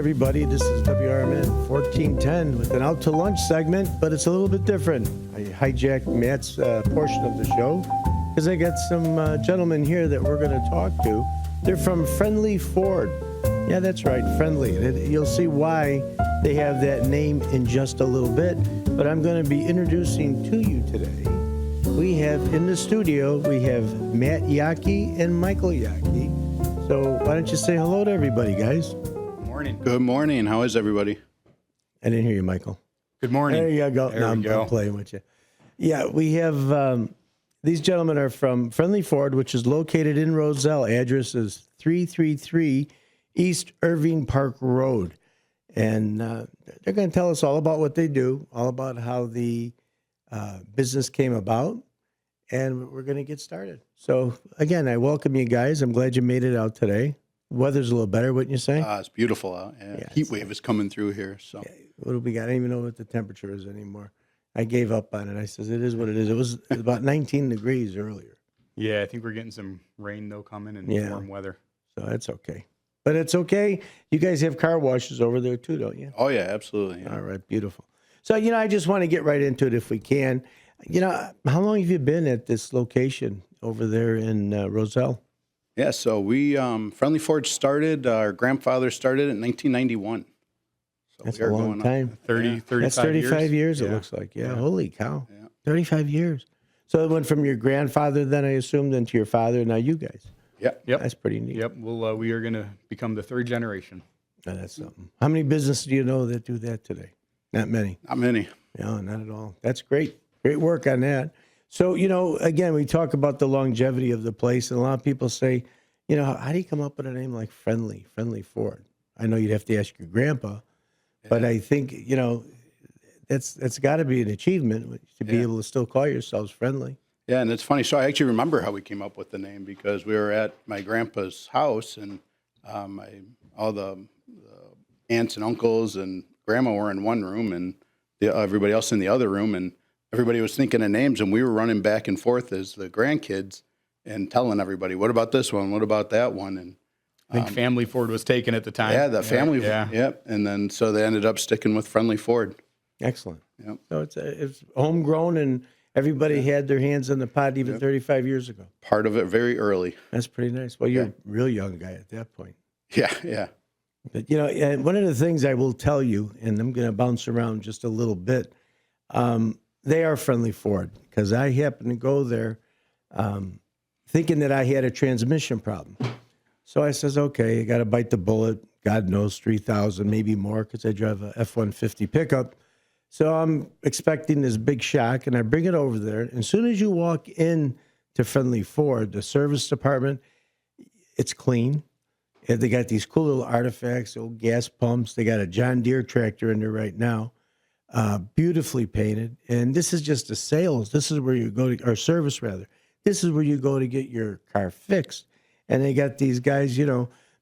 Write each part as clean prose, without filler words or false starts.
everybody. This is WRMN 1410 with an out to lunch segment, but it's a little bit different. I hijacked Matt's portion of the show because I got some gentlemen here that we're going to talk to. They're from Friendly Ford. Yeah, that's right, Friendly. You'll see why they have that name in just a little bit, but I'm going to be introducing to you today. We have in the studio, we have Matt Yockey and Michael Yockey. So why don't you say hello to everybody, guys? Good morning. How is everybody? I didn't hear you, Michael. Good morning. There you go. There no, we go. I'm playing with you. Yeah, we have these gentlemen are from Friendly Ford, which is located in Roselle. Address is 333 East Irving Park Road. And they're going to tell us all about what they do, all about how the business came about, and we're going to get started. So, again, I welcome you guys. I'm glad you made it out today. Weather's a little better, wouldn't you say? It's beautiful out. Yeah. Heat wave is coming through here. So what do we got? I don't even know what the temperature is anymore. I gave up on it. I says, it is what it is. It was about 19 degrees earlier. Yeah, I think we're getting some rain, though, coming and warm weather. So that's okay. But it's okay. You guys have car washes over there, too, don't you? Oh, yeah, absolutely. Yeah. All right, beautiful. So, I just want to get right into it if we can. How long have you been at this location over there in Roselle? Yeah, so we, Friendly Ford started, our grandfather started in 1991. So That's we are a long going time. 35 That's 35 years, it looks like. Yeah, holy cow. Yeah. 35 years. So it went from your grandfather then, I assume, then to your father, now you guys. Yep. That's pretty neat. Yep. Well, we are going to become the third generation. Oh, that's something. How many businesses do you know that do that today? Not many. Not many. No, not at all. That's great. Great work on that. So, again, we talk about the longevity of the place, and a lot of people say, how do you come up with a name like Friendly Ford? I know you'd have to ask your grandpa, but I think, that's got to be an achievement to be able to still call yourselves Friendly. Yeah, and it's funny. So I actually remember how we came up with the name because we were at my grandpa's house, and all the aunts and uncles and grandma were in one room, and everybody else in the other room, and everybody was thinking of names, and we were running back and forth as the grandkids and telling everybody, what about this one? What about that one? And I think Family Ford was taken at the time. yeah, the family. Yeah. Yep. And then so they ended up sticking with Friendly Ford. Excellent. Yep. So it's homegrown, and everybody had their hands in the pot even 35 years ago. Part of it very early. That's pretty nice. Well, you're a real young guy at that point. Yeah, yeah. But, and one of the things I will tell you, and I'm going to bounce around just a little bit, they are Friendly Ford, because I happened to go there thinking that I had a transmission problem. So I says, okay, I got to bite the bullet. God knows, 3,000, maybe more, because I drive a F-150 pickup. So I'm expecting this big shock, and I bring it over there. And as soon as you walk in to Friendly Ford, the service department, it's clean. And they got these cool little artifacts, old gas pumps. They got a John Deere tractor in there right now, beautifully painted. And this is just a sales. This is where you go to, or service rather. This is where you go to get your car fixed. And they got these guys,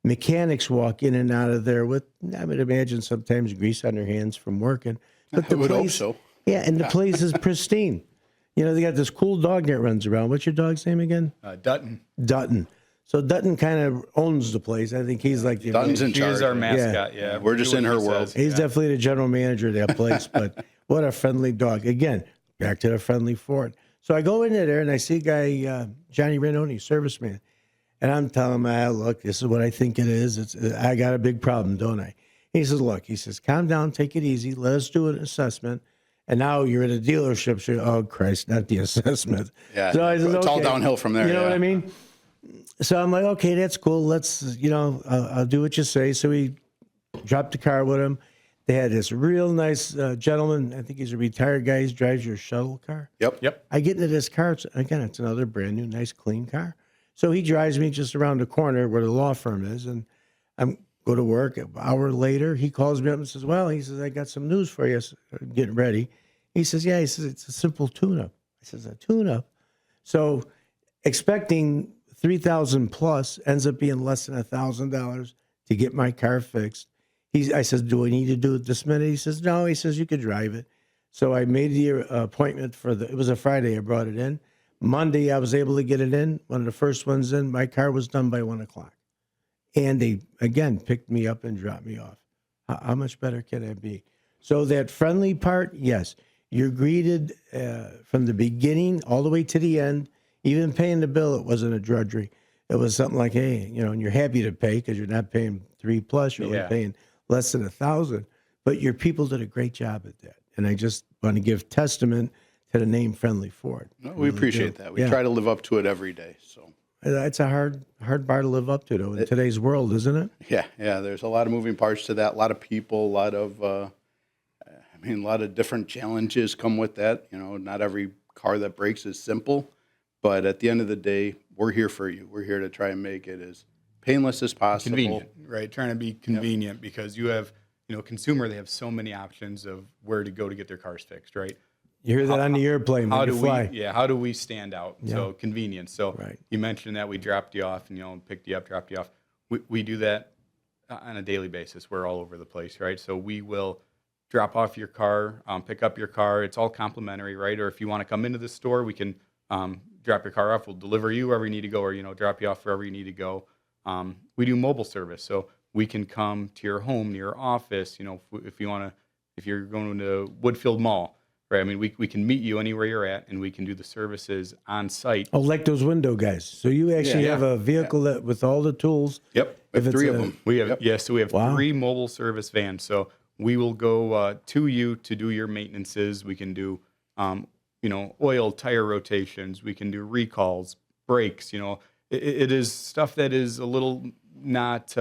mechanics walk in and out of there with, I would imagine sometimes grease on their hands from working. But I would hope so. Yeah, and the place is pristine. They got this cool dog that runs around. What's your dog's name again? Dutton. Dutton. So Dutton kind of owns the place. I think he's like the Dutton's in She charge. is our mascot. Yeah. We're just in her world. He's definitely the general manager of that place. But what a friendly dog. Again, back to the Friendly Ford. So I go into there and I see a guy, Johnny Renoni, serviceman. And I'm telling him, look, this is what I think it is. I got a big problem, don't I? He says, look, calm down, take it easy. Let us do an assessment. And now you're at a dealership. So, oh, Christ, not the assessment. Yeah, so I says, it's all downhill from there. You know what I mean? So I'm like, okay, that's cool. Let's, I'll do what you say. So we dropped the car with him. They had this real nice gentleman. I think he's a retired guy. He drives your shuttle car. Yep. I get into this car. It's another brand new, nice, clean car. So he drives me just around the corner where the law firm is. And I'm go to work. An hour later, he calls me up and says, I got some news for you. Getting ready. He says, it's a simple tune-up. I says, a tune-up? So expecting 3,000 plus ends up being less than $1,000 to get my car fixed. I says, do I need to do it this minute? He says, no. He says, you could drive it. So I made the appointment it was a Friday. I brought it in. Monday, I was able to get it in. One of the first ones in. My car was done by 1:00. And they, again, picked me up and dropped me off. How much better can it be? So that friendly part, yes, you're greeted from the beginning all the way to the end. Even paying the bill, it wasn't a drudgery. It was something like, hey, and you're happy to pay because you're not paying $3+, you're only paying less than $1,000. But your people did a great job at that, and I just want to give testament to the name Friendly Ford. No, we appreciate that. We try to live up to it every day. So it's a hard bar to live up to, though, in today's world, isn't it? yeah. There's a lot of moving parts to that. A lot of people, a lot of different challenges come with that. Not every car that breaks is simple, but at the end of the day, we're here for you. We're here to try and make it as painless as possible. Convenient, right? Trying to be convenient because you have, consumer, they have so many options of where to go to get their cars fixed, right? You hear that on the airplane when you fly. How do we stand out? Yeah. So convenience. So right. You mentioned that we dropped you off and, picked you up, dropped you off. We do that on a daily basis. We're all over the place, right? So we will drop off your car, pick up your car. It's all complimentary, right? Or if you want to come into the store, we can drop your car off. We'll deliver you wherever you need to go, or drop you off wherever you need to go. We do mobile service, so we can come to your home, to your office. If you want to, if you're going to Woodfield Mall, right? I mean, we can meet you anywhere you're at, and we can do the services on site. Oh, like those window guys. So you actually have a vehicle that with all the tools. Yep, we have 3 of them. We have so we have 3 mobile service vans. So we will go to you to do your maintenances. We can do, oil, tire rotations. We can do recalls, brakes. It is stuff that is a little not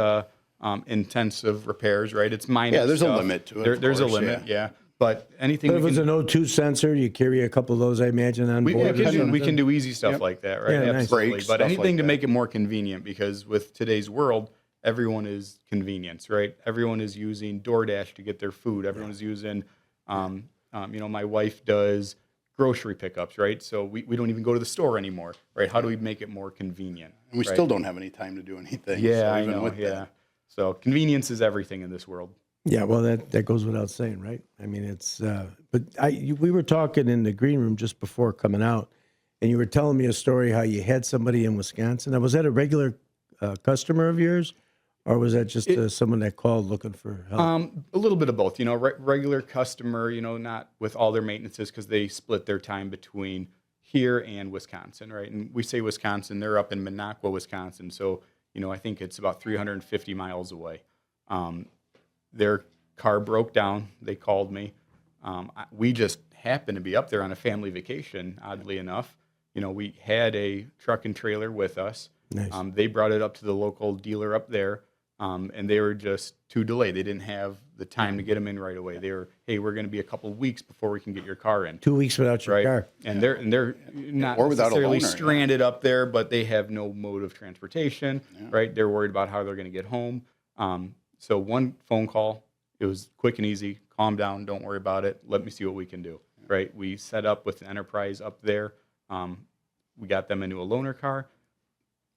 intensive repairs, right? It's minor. Yeah, there's stuff. a limit to it. There's a limit, yeah. But anything. But if it's an O2 sensor, you carry a couple of those, I imagine, on board. We can do easy stuff like that, right? Yeah, nice. Absolutely. Brakes, but stuff anything like to that. make it more convenient, because with today's world, everyone is convenience, right? Everyone is using DoorDash to get their food. Everyone is using, my wife does grocery pickups, right? So we don't even go to the store anymore, right? How do we make it more convenient? And we still don't have any time to do anything. Yeah, so I even know. with Yeah. that. So convenience is everything in this world. Yeah, well, that goes without saying, right? I mean, it's. But we were talking in the green room just before coming out, and you were telling me a story how you had somebody in Wisconsin. Now, was that a regular customer of yours, or was that just someone that called looking for help? A little bit of both. Regular customer. Not with all their maintenances, because they split their time between here and Wisconsin, right? And we say Wisconsin, they're up in Minocqua, Wisconsin. So I think it's about 350 miles away. Their car broke down. They called me. We just happened to be up there on a family vacation, oddly enough. We had a truck and trailer with us. Nice. They brought it up to the local dealer up there, and they were just too delayed. They didn't have the time to get them in right away. They were, hey, we're going to be a couple of weeks before we can get your car in. 2 weeks without your car. And they're not Or without a necessarily loaner, stranded up there, but they have no mode of transportation, right? They're worried about how they're going to get home. So one phone call, it was quick and easy. Calm down. Don't worry about it. Let me see what we can do, right? We set up with an Enterprise up there. We got them into a loaner car.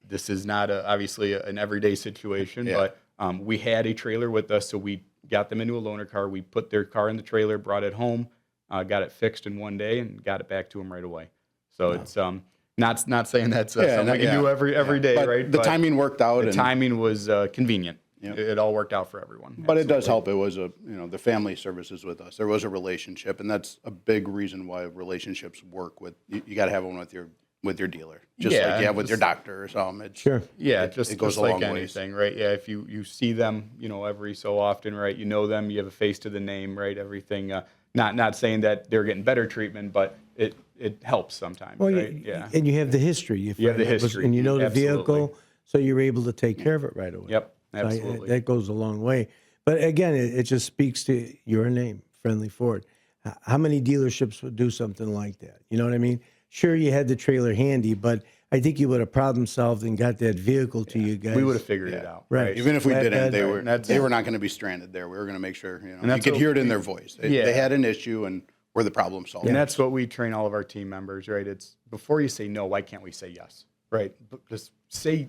This is not obviously an everyday situation, but we had a trailer with us, so we got them into a loaner car. We put their car in the trailer, brought it home, got it fixed in one day, and got it back to them right away. So it's not saying that's something we can do every day, but right? The timing worked out. The timing was convenient. Yep. It all worked out for everyone. But it does help. It was the family services with us. There was a relationship, and that's a big reason why relationships work. You got to have one with your dealer, just like you have with your doctor or something. Sure. Yeah, it just goes a like long anything, right? Yeah, if you see them, every so often, right? You know them, you have a face to the name, right? Everything. Not saying that they're getting better treatment, but it helps sometimes, Well, right? and you have the history. You have the history, and you know the absolutely. vehicle, so you're able to take care of it right away. Yep, So absolutely. that goes a long way. But again, it just speaks to your name, Friendly Ford. How many dealerships would do something like that? You know what I mean? Sure, you had the trailer handy, but I think you would have problem solved and got that vehicle to you guys. We would have figured it out, Right. Even if we Flatbed, didn't, right. they were not going to be stranded there. We were going to make sure you that's could what hear it in their voice. They Yeah. had an issue, and we're the problem solver. And that's what we train all of our team members, right? It's before you say no, why can't we say yes, right? Just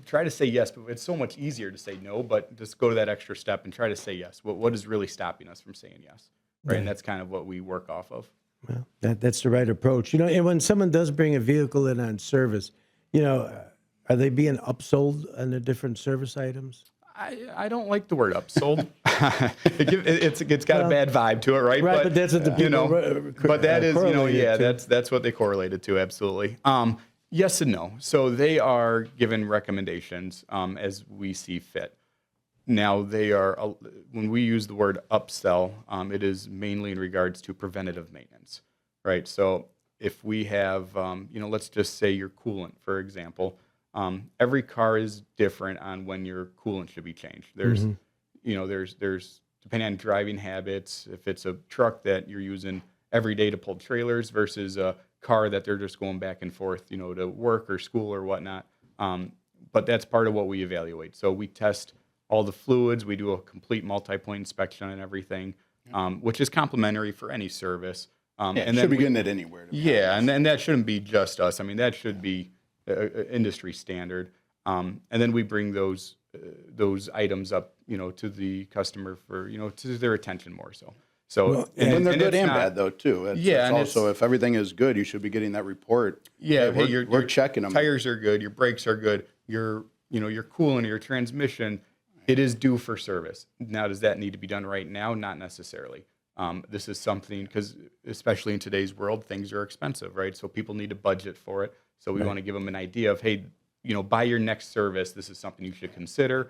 try to say yes, but it's so much easier to say no, but just go to that extra step and try to say yes. What is really stopping us from saying yes, right? And that's kind of what we work off of. Well, that's the right approach. And when someone does bring a vehicle in on service, are they being upsold on the different service items? I don't like the word upsold. It's got a bad vibe to it, right? Right, but that's what the people but that is, correlated to. that's what they correlated to, absolutely. Yes and no. So they are given recommendations as we see fit. Now they are, when we use the word upsell, it is mainly in regards to preventative maintenance, right? So if we have, let's just say your coolant, for example. Every car is different on when your coolant should be changed. There's, there's depending on driving habits. If it's a truck that you're using every day to pull trailers versus a car that they're just going back and forth, to work or school or whatnot. But that's part of what we evaluate. So we test all the fluids. We do a complete multi-point inspection on everything, which is complimentary for any service. And then should be getting it anywhere. Yeah, and that shouldn't be just us. I mean, that should be industry standard, and then we bring those items up, to the customer for, to their attention more so. So and they're good and bad though too. And also if everything is good, you should be getting that report. Yeah, hey, we're checking them. Tires are good, your brakes are good, your coolant, your transmission, it is due for service. Now, does that need to be done right now? Not necessarily. This is something, because especially in today's world, things are expensive, right? So people need to budget for it. So we want to give them an idea of, hey, by your next service, this is something you should consider.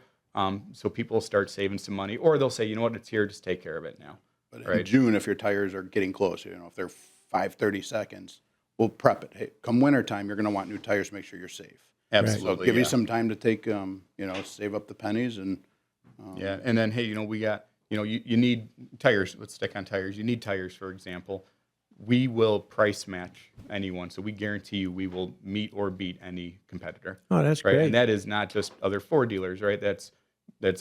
So people start saving some money, or they'll say, you know what, it's here, just take care of it now. But in June, if your tires are getting close, if they're 5:30 seconds, we'll prep it. Hey, come wintertime, you're going to want new tires to make sure you're safe. Absolutely. So give you some time to take, save up the pennies and. And then, hey, we got, you need tires. Let's stick on tires. You need tires, for example. We will price match anyone. So we guarantee you we will meet or beat any competitor. Oh, that's right? great. And that is not just other Ford dealers, right? That's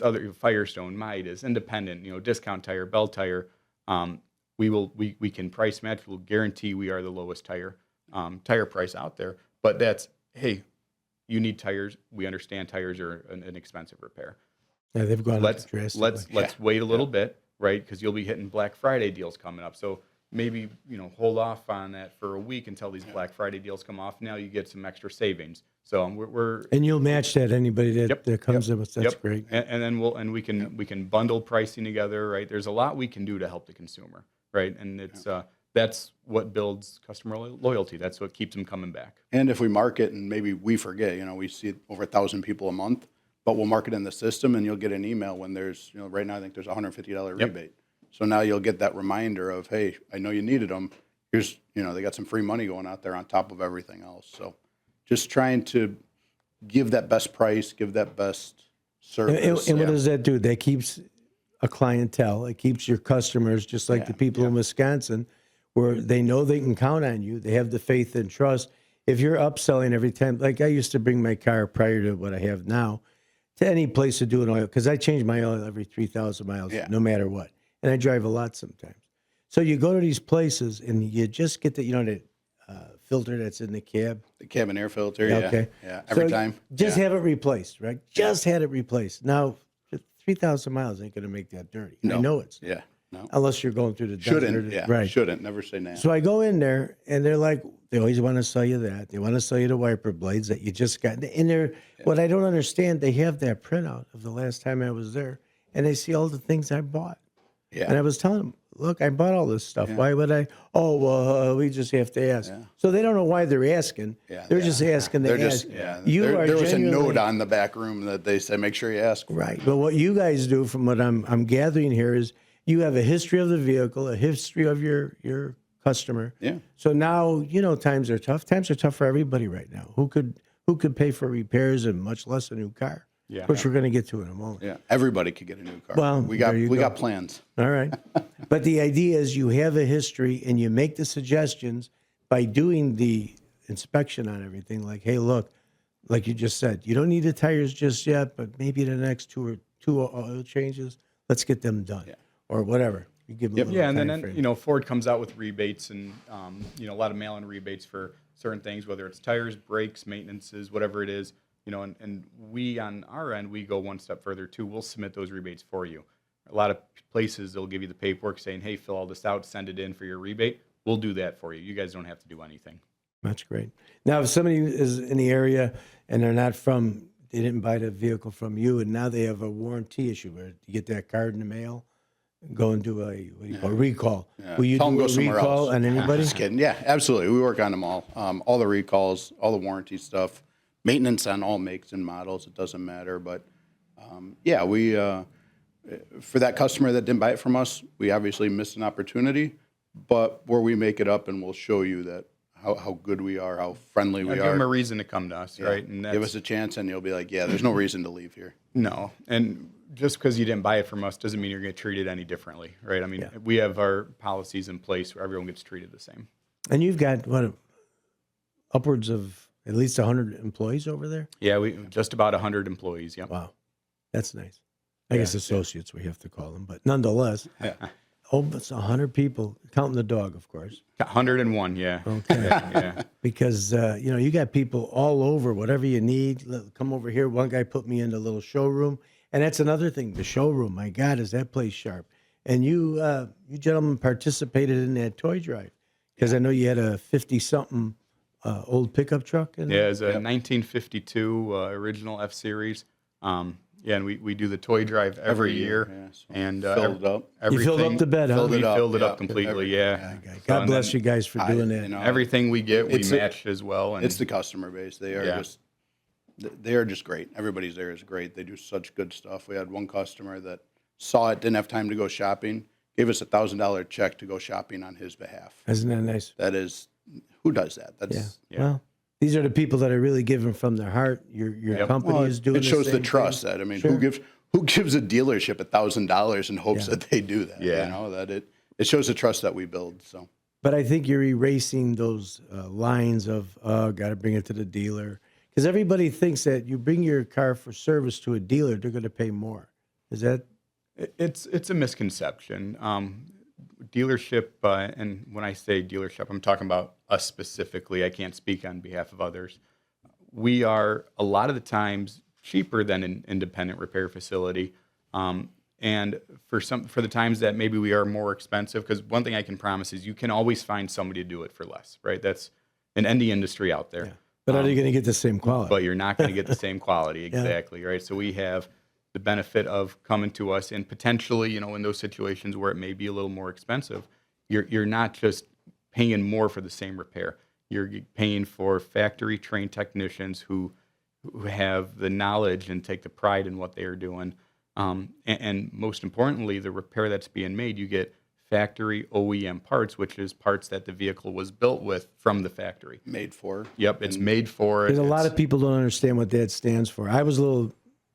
other Firestone, Midas, Independent, Discount Tire, Bell Tire. We can price match. We'll guarantee we are the lowest tire price out there. But that's, hey, you need tires. We understand tires are an expensive repair. Yeah, they've gone up drastically. Let's wait a little bit, right? Because you'll be hitting Black Friday deals coming up. So maybe, hold off on that for a week until these Black Friday deals come off. Now you get some extra savings. So we're and you'll match that anybody that comes in with. That's great. And then we can bundle pricing together, right? There's a lot we can do to help the consumer, right? And it's that's what builds customer loyalty. That's what keeps them coming back. And if we market and maybe we forget, we see over 1,000 people a month, but we'll mark it in the system and you'll get an email when there's, right now I think there's a $150 rebate. So now you'll get that reminder of, hey, I know you needed them. Here's, they got some free money going out there on top of everything else. So just trying to give that best price, give that best service. And what does that do? That keeps a clientele. It keeps your customers, just like the people in Wisconsin, where they know they can count on you. They have the faith and trust. If you're upselling every time, like I used to bring my car prior to what I have now, to any place to do an oil, because I change my oil every 3,000 miles, no matter what. And I drive a lot sometimes. So you go to these places and you just get the, filter that's in the cab. The cabin air filter, Okay. Yeah, every time. Just have it replaced, right? Just had it replaced. Now, 3,000 miles ain't going to make that dirty. No. I know it's Yeah, no. Unless you're going through the desert. Shouldn't, Right. Shouldn't, never say that. So I go in there, and they're like, they always want to sell you that. They want to sell you the wiper blades that you just got. And they're, what I don't understand, they have that printout of the last time I was there, and they see all the things I bought. Yeah. And I was telling them, look, I bought all this stuff. Yeah. Why would I? Oh, well, we just have to ask. Yeah. So they don't know why they're asking. Yeah, they're just asking to ask. There was a note on the back room that they said, make sure you ask. Right. But what you guys do, from what I'm gathering here, is you have a history of the vehicle, a history of your customer. Yeah. So now, times are tough. Times are tough for everybody right now. Who could pay for repairs and much less a new car? Yeah. Which we're going to get to in a moment. Yeah, everybody could get a new car. Well, we got plans. All right. But the idea is you have a history and you make the suggestions by doing the inspection on everything. Like, hey, look, like you just said, you don't need the tires just yet, but maybe the next two oil changes, let's get them done, or whatever. You give them a little and time frame. then Ford comes out with rebates and a lot of mail-in rebates for certain things, whether it's tires, brakes, maintenances, whatever it is. And we, on our end, we go one step further too. We'll submit those rebates for you. A lot of places, they'll give you the paperwork saying, hey, fill all this out, send it in for your rebate. We'll do that for you. You guys don't have to do anything. That's great. Now, if somebody is in the area and they're not from they didn't buy the vehicle from you, and now they have a warranty issue where you get that card in the mail, go and do a what do you call recall. Yeah. Will you Tell 'em do go a somewhere recall else. on anybody? Just kidding. Yeah, absolutely. We work on them all the recalls, all the warranty stuff, maintenance on all makes and models. It doesn't matter. But yeah, we for that customer that didn't buy it from us, we obviously missed an opportunity. But where we make it up, and we'll show you that how good we are, how friendly we Give are. them a reason to come to us, right? And Give us a chance, and you'll be like, yeah, there's no reason to leave here. No, and just because you didn't buy it from us doesn't mean you're going to treat it any differently, right? I mean, we have our policies in place where everyone gets treated the same. And you've got what, upwards of at least 100 employees over there? Yeah, we just about 100 employees. Yep. Wow, that's nice. I guess associates we have to call them, but nonetheless, it's 100 people, counting the dog, of course. 101, yeah. Okay. Yeah. Because you got people all over. Whatever you need, come over here. One guy put me in the little showroom, and that's another thing. The showroom, my God, is that place sharp? And you gentlemen participated in that toy drive because I know you had a 50-something old pickup truck. Yeah, it's a 1952 original F series. Yeah, and we do the toy drive every year. Yeah, so and filled it up. You filled up the bed, huh? We filled it yeah. up completely. Yeah. God bless you guys for doing that. Everything we get, we It's match as well. And It's the customer base. They are just great. Everybody's there is great. They do such good stuff. We had one customer that saw it, didn't have time to go shopping, gave us $1,000 check to go shopping on his behalf. Isn't that nice? That is, who does that? That's Well, these are the people that are really giving from their heart. Your company is doing. It shows the the same trust thing. that, I mean, Sure. who gives a dealership $1,000 in hopes that they do that? Yeah. You know, that it shows the trust that we build. So. But I think you're erasing those lines of, got to bring it to the dealer. Because everybody thinks that you bring your car for service to a dealer, they're going to pay more. Is that? It's a misconception. Dealership, and when I say dealership, I'm talking about us specifically. I can't speak on behalf of others. We are a lot of the times cheaper than an independent repair facility, and for the times that maybe we are more expensive. Because one thing I can promise is you can always find somebody to do it for less. Right? That's in any industry out there. Yeah. But are you going to get the same quality? But you're not going to get the same quality, exactly, right? So we have the benefit of coming to us, and potentially, in those situations where it may be a little more expensive, you're not just paying more for the same repair. You're paying for factory trained technicians who have the knowledge and take the pride in what they are doing. And most importantly, the repair that's being made, you get factory OEM parts, which is parts that the vehicle was built with from the factory. Made for. Yep, it's made for. Because a lot of people don't understand what that stands for. I was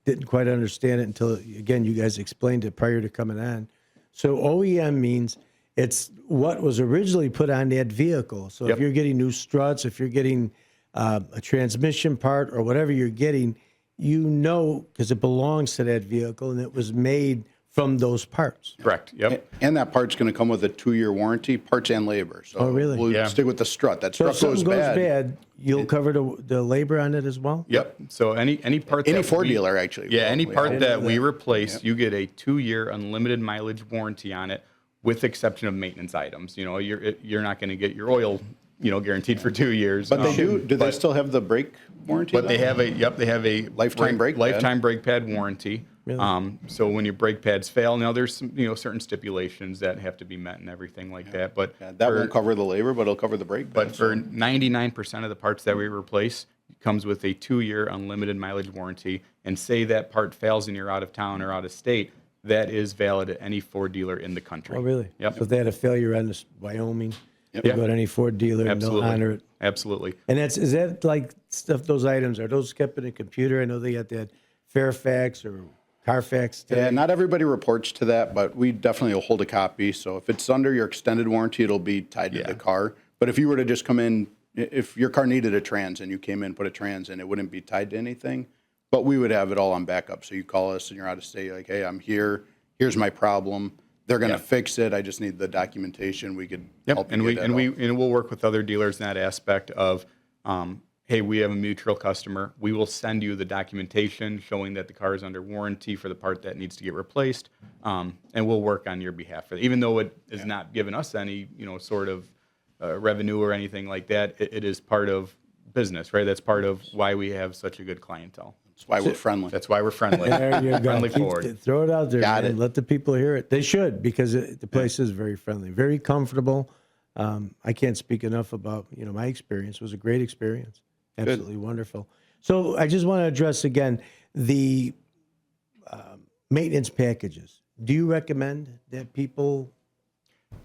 didn't quite understand it until, again, you guys explained it prior to coming on. So OEM means it's what was originally put on that vehicle. So if you're getting new struts, if you're getting a transmission part or whatever you're getting, because it belongs to that vehicle and it was made from those parts. Correct. Yep. And that part's going to come with a 2-year warranty, parts and labor. So Oh, really? we'll stick with the strut. That So if strut something goes goes bad. bad, you'll cover the labor on it as well? Yep. So any part Any that Ford dealer, actually. Yeah, any part didn't that know we that. replace, you get a 2-year unlimited mileage warranty on it, with exception of maintenance items. You're not going to get your oil, guaranteed for 2 years. But they do. Do they still have the brake warranty? But they though? have a Lifetime brake pad? lifetime brake pad warranty. Really? So when your brake pads fail, now there's some certain stipulations that have to be met and everything like that. But Yeah, that won't cover the labor, but it'll cover the brake pad. But for 99% of the parts that we replace, it comes with a 2-year unlimited mileage warranty. And say that part fails and you're out of town or out of state, that is valid at any Ford dealer in the country. Oh, really? Yep. So if they had a failure on this Wyoming, Yep. they go to any Ford dealer and they'll Absolutely. honor it. Absolutely. And is that like stuff, those items, are those kept in a computer? I know they got that Fairfax or Carfax. Yeah, not everybody reports to that, but we definitely will hold a copy. So if it's under your extended warranty, it'll be tied to the car. But if you were to just come in, if your car needed a trans and you came in, put a trans in, it wouldn't be tied to anything. But we would have it all on backup. So you call us and you're out of state, like, hey, I'm here. Here's my problem. They're going to fix it. I just need the documentation. We could help you get that all. We'll work with other dealers in that aspect of, hey, we have a mutual customer. We will send you the documentation showing that the car is under warranty for the part that needs to get replaced, and we'll work on your behalf for that. Even though it is not giving us any, sort of revenue or anything like that, it is part of business, right? That's part of why we have such a good clientele. That's why we're friendly. That's why we're friendly. There you go. Friendly Ford. Throw it out there, Got man. it. Let the people hear it. They should, because the place is very friendly, very comfortable. I can't speak enough about, my experience. It was a great experience. Absolutely wonderful. So I just want to address again the maintenance packages. Do you recommend that people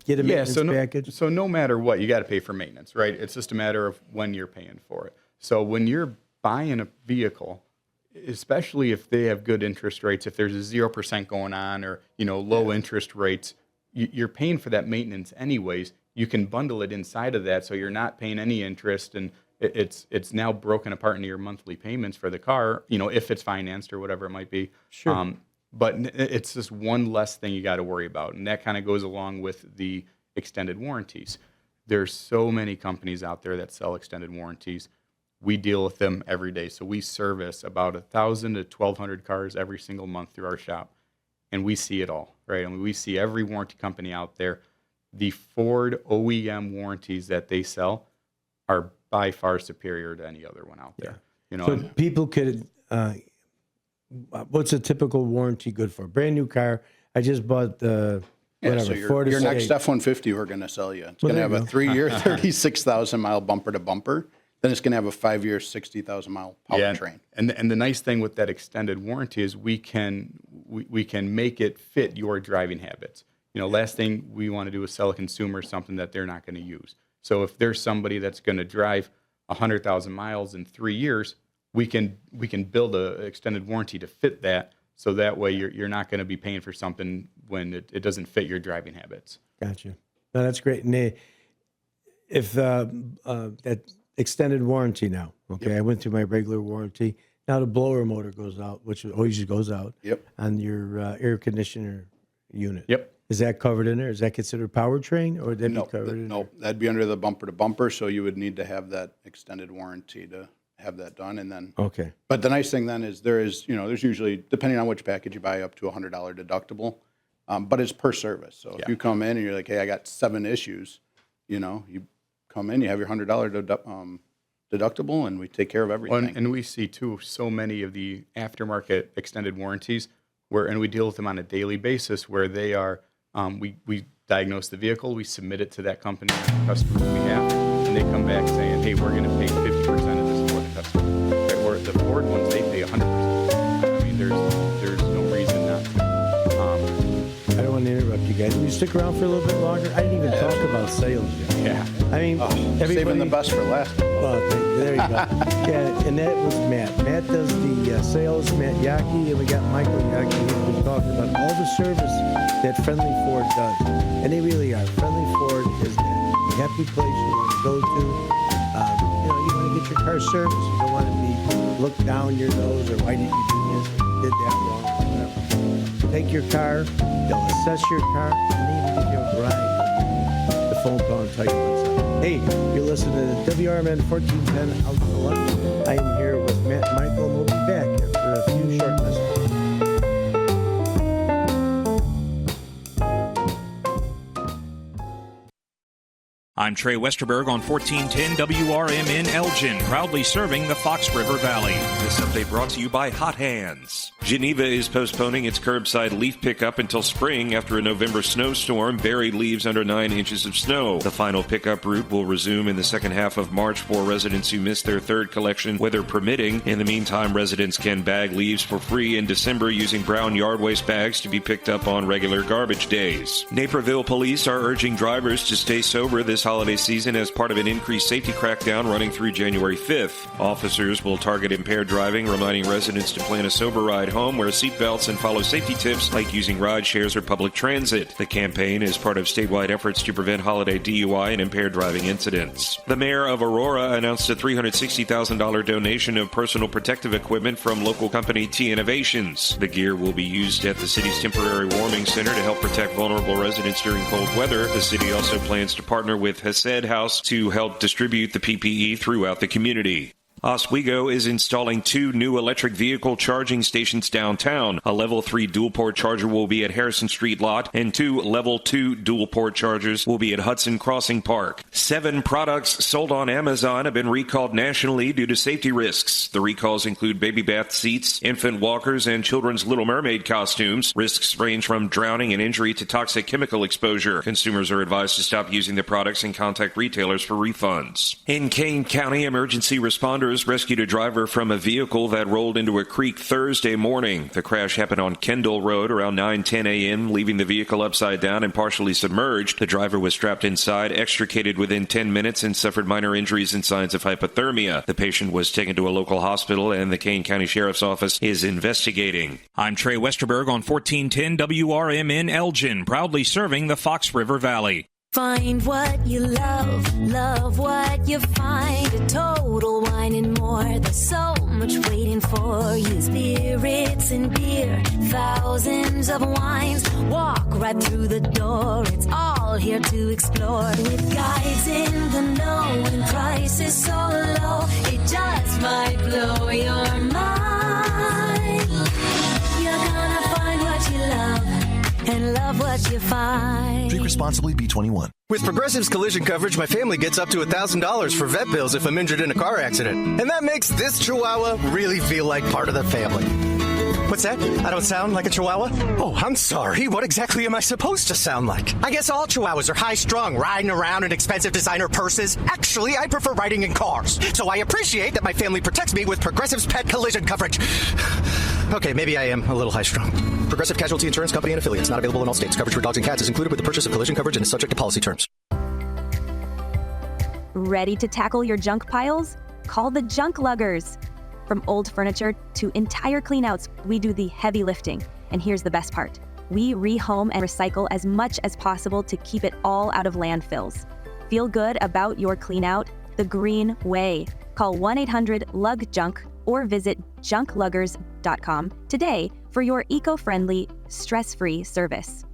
get a maintenance package? So no matter what, you got to pay for maintenance, right? It's just a matter of when you're paying for it. So when you're buying a vehicle, especially if they have good interest rates, if there's a 0% going on or, low interest rates, you're paying for that maintenance anyways. You can bundle it inside of that so you're not paying any interest, and it's now broken apart into your monthly payments for the car, if it's financed or whatever it might be. Sure. But it's just one less thing you got to worry about, and that kind of goes along with the extended warranties. There's so many companies out there that sell extended warranties. We deal with them every day, so we service about 1,000 to 1,200 cars every single month through our shop, and we see it all, right? I mean, we see every warranty company out there. The Ford OEM warranties that they sell are by far superior to any other one out there. So people could, what's a typical warranty good for? Brand new car. I just bought the So your next F-150 we're going to sell you. It's going to have a 3-year, 36,000-mile bumper to bumper. Then it's going to have a 5-year, 60,000-mile powertrain. And the nice thing with that extended warranty is we can make it fit your driving habits. Last thing we want to do is sell a consumer something that they're not going to use. So if there's somebody that's going to drive 100,000 miles in 3 years, we can build an extended warranty to fit that. So that way you're not going to be paying for something when it doesn't fit your driving habits. Gotcha. No, that's great. And if that extended warranty now, okay, I went through my regular warranty. Now the blower motor goes out, which always goes out on your air conditioner unit. Yep. Is that covered in there? Is that considered powertrain, or would that be covered in there? No, that'd be under the bumper to bumper, so you would need to have that extended warranty to have that done. And then, okay. But the nice thing then is there's usually, depending on which package you buy, up to $100 deductible, but it's per service. So if you come in and you're like, hey, I got 7 issues, you come in, you have your $100 deductible, and we take care of everything. Well, and we see too so many of the aftermarket extended warranties and we deal with them on a daily basis where they are. We diagnose the vehicle, we submit it to that company on the customer's behalf, and they come back saying, hey, we're going to pay 50% of this for the customer. Right? Or the Ford ones, they pay 100%. I mean, there's no reason not to. I don't want to interrupt you guys. Will you stick around for a little bit longer? I didn't even talk about sales yet. Yeah. I mean, everybody... Saving the best for last. Well, there you go. Yeah, and that was Matt. Matt does the sales, Matt Yockey, and we got Michael Yockey. He's been talking about all the service that Friendly Ford does. And they really are. Friendly Ford is that happy place you want to go to. You want to get your car serviced. You don't want to be looked down your nose or why did you do this or did that wrong or whatever. Take your car, they'll assess your car, and they even give you a ride. The phone call and tell you what's up. Hey, you're listening to WRMN 1410 Out to Lunch. I am here with Matt and Michael, and we'll be back after a few short messages. I'm Trey Westerberg on 1410 WRMN Elgin, proudly serving the Fox River Valley. This update brought to you by Hot Hands. Geneva is postponing its curbside leaf pickup until spring after a November snowstorm buried leaves under 9 inches of snow. The final pickup route will resume in the second half of March for residents who missed their third collection, weather permitting. In the meantime, residents can bag leaves for free in December using brown yard waste bags to be picked up on regular garbage days. Naperville police are urging drivers to stay sober this holiday season as part of an increased safety crackdown running through January 5th. Officers will target impaired driving, reminding residents to plan a sober ride home, wear seatbelts, and follow safety tips like using ride shares or public transit. The campaign is part of statewide efforts to prevent holiday DUI and impaired driving incidents. The mayor of Aurora announced a $360,000 donation of personal protective equipment from local company T Innovations. The gear will be used at the city's temporary warming center to help protect vulnerable residents during cold weather. The city also plans to partner with Hesed House to help distribute the PPE throughout the community. Oswego is installing 2 new electric vehicle charging stations downtown. A level 3 dual-port charger will be at Harrison Street lot, and 2 level 2 dual-port chargers will be at Hudson Crossing Park. 7 products sold on Amazon have been recalled nationally due to safety risks. The recalls include baby bath seats, infant walkers, and children's Little Mermaid costumes. Risks range from drowning and injury to toxic chemical exposure. Consumers are advised to stop using the products and contact retailers for refunds. In Kane County, emergency responders rescued a driver from a vehicle that rolled into a creek Thursday morning. The crash happened on Kendall Road around 9:10 a.m., leaving the vehicle upside down and partially submerged. The driver was strapped inside, extricated within 10 minutes, and suffered minor injuries and signs of hypothermia. The patient was taken to a local hospital, and the Kane County Sheriff's Office is investigating. I'm Trey Westerberg on 1410 WRMN Elgin, proudly serving the Fox River Valley. Find what you love, love what you find. A Total Wine and More. There's so much waiting for you. Spirits and beer, thousands of wines. Walk right through the door. It's all here to explore. With guides in the know and prices so low, it just might blow your mind. You're gonna find what you love and love what you find. Drink responsibly, B21. With Progressive's collision coverage, my family gets up to $1,000 for vet bills if I'm injured in a car accident. And that makes this Chihuahua really feel like part of the family. What's that? I don't sound like a Chihuahua? Oh, I'm sorry. What exactly am I supposed to sound like? I guess all Chihuahuas are high-strung, riding around in expensive designer purses. Actually, I prefer riding in cars. So I appreciate that my family protects me with Progressive's pet collision coverage. Okay, maybe I am a little high-strung. Progressive Casualty Insurance Company and affiliates. Not available in all states. Coverage for dogs and cats is included with the purchase of collision coverage and is subject to policy terms. Ready to tackle your junk piles? Call the Junk Luggers. From old furniture to entire cleanouts, we do the heavy lifting. And here's the best part. We rehome and recycle as much as possible to keep it all out of landfills. Feel good about your cleanout the green way. Call 1-800-LUG-JUNK or visit junkluggers.com today for your eco-friendly, stress-free service.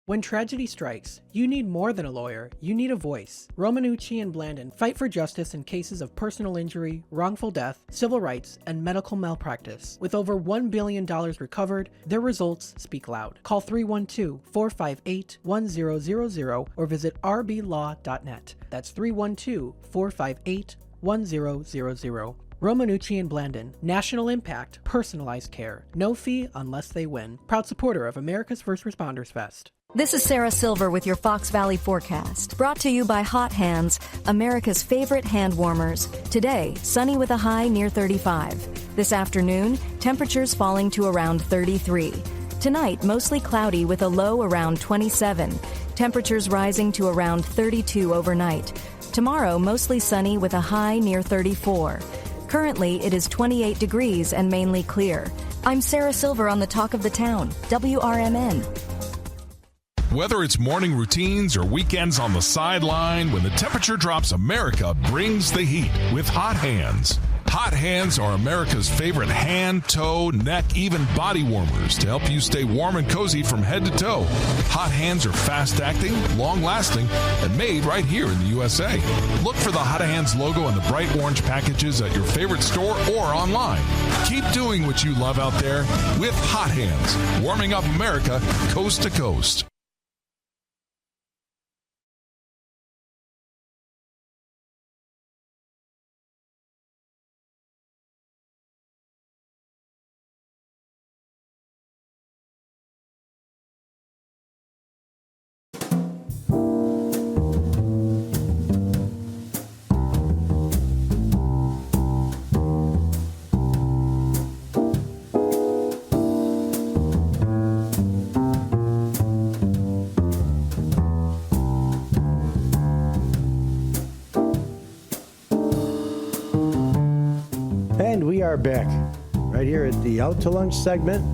When tragedy strikes, you need more than a lawyer, you need a voice. Romanucci and Blandon fight for justice in cases of personal injury, wrongful death, civil rights, and medical malpractice. With over $1 billion recovered, their results speak loud. Call 312-458-1000 or visit rblaw.net. That's 312-458-1000. Romanucci and Blandon, national impact, personalized care. No fee unless they win. Proud supporter of America's First Responders Fest. This is Sarah Silver with your Fox Valley forecast. Brought to you by Hot Hands, America's favorite hand warmers. Today, sunny with a high near 35. This afternoon, temperatures falling to around 33. Tonight, mostly cloudy with a low around 27. Temperatures rising to around 32 overnight. Tomorrow, mostly sunny with a high near 34. Currently, it is 28 degrees and mainly clear. I'm Sarah Silver on the Talk of the Town, WRMN. Whether it's morning routines or weekends on the sideline, when the temperature drops, America brings the heat with Hot Hands. Hot Hands are America's favorite hand, toe, neck, even body warmers to help you stay warm and cozy from head to toe. Hot Hands are fast-acting, long-lasting, and made right here in the USA. Look for the Hot Hands logo in the bright orange packages at your favorite store or online. Keep doing what you love out there with Hot Hands, warming up America coast to coast. And we are back right here at the Out to Lunch segment.